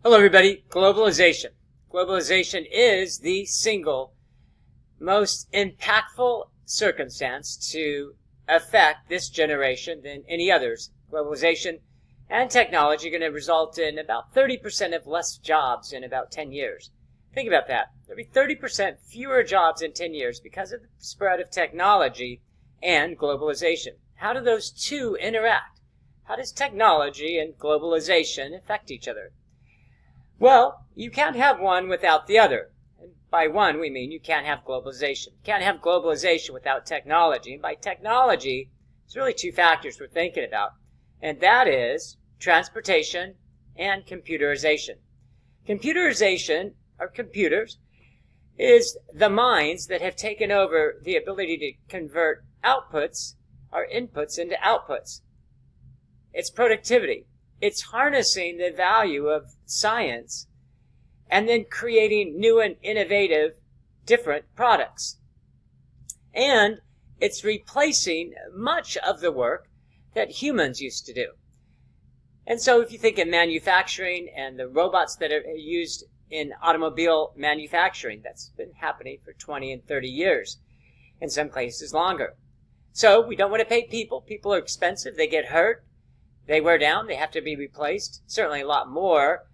Hello everybody, globalization. Globalization is the single most impactful circumstance to affect this generation than any others. Globalization and technology are going to result in about 30% of less jobs in about 10 years. Think about that. There'll be 30% fewer jobs in 10 years because of the spread of technology and globalization. How do those two interact? How does technology and globalization affect each other? Well, you can't have one without the other. And by one, we mean you can't have globalization. You can't have globalization without technology. And by technology, there's really two factors we're thinking about. And that is transportation and computerization. Computerization, or computers, is the minds that have taken over the ability to convert outputs, or inputs, into outputs. It's productivity. It's harnessing the value of science and then creating new and innovative different products. And it's replacing much of the work that humans used to do. And so if you think of manufacturing and the robots that are used in automobile manufacturing, that's been happening for 20 and 30 years, in some cases longer. So we don't want to pay people. People are expensive. They get hurt. They wear down, they have to be replaced, certainly a lot more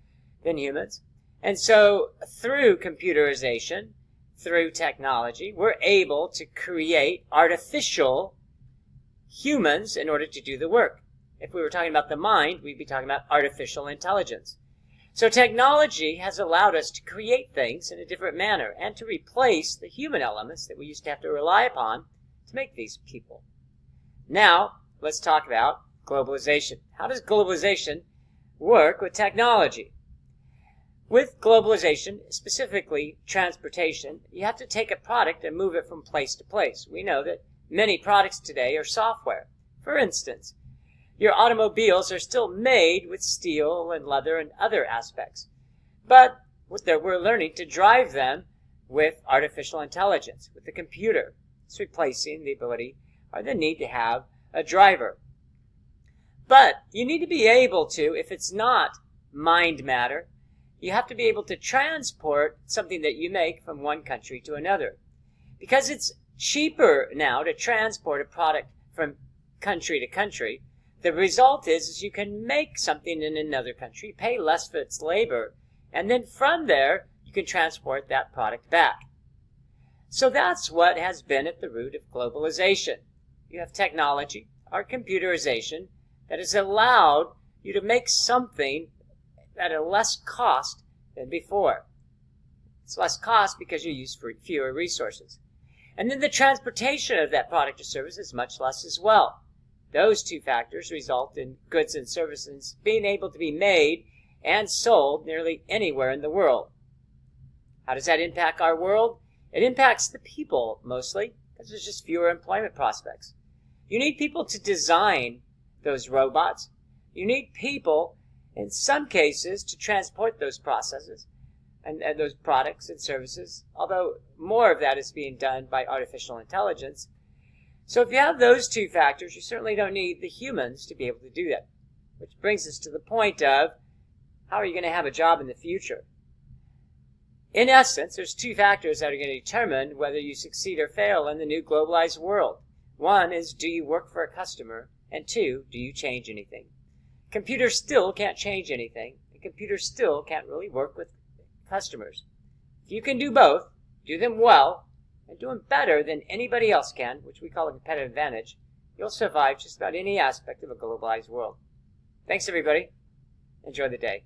than humans. And so through computerization, through technology, we're able to create artificial humans in order to do the work. If we were talking about the mind, we'd be talking about artificial intelligence. So technology has allowed us to create things in a different manner and to replace the human elements that we used to have to rely upon to make these people. Now, let's talk about globalization. How does globalization work with technology? With globalization, specifically transportation, you have to take a product and move it from place to place. We know that many products today are software. For instance, your automobiles are still made with steel and leather and other aspects. But we're learning to drive them with artificial intelligence, with the computer. It's replacing the ability or the need to have a driver. But you need to be able to, if it's not mind matter, you have to be able to transport something that you make from one country to another. Because it's cheaper now to transport a product from country to country, the result is you can make something in another country, pay less for its labor, and then from there you can transport that product back. So that's what has been at the root of globalization. You have technology, or computerization, that has allowed you to make something at a less cost than before. It's less cost because you use fewer resources. And then the transportation of that product or service is much less as well. Those two factors result in goods and services being able to be made and sold nearly anywhere in the world. How does that impact our world? It impacts the people mostly, because there's just fewer employment prospects. You need people to design those robots. You need people, in some cases, to transport those processes and those products and services, although more of that is being done by artificial intelligence. So if you have those two factors, you certainly don't need the humans to be able to do that. Which brings us to the point of, how are you going to have a job in the future? In essence, there's two factors that are going to determine whether you succeed or fail in the new globalized world. One is, do you work for a customer? And two, do you change anything? Computers still can't change anything. And computers still can't really work with customers. If you can do both, do them well, and do them better than anybody else can, which we call a competitive advantage, you'll survive just about any aspect of a globalized world. Thanks, everybody. Enjoy the day.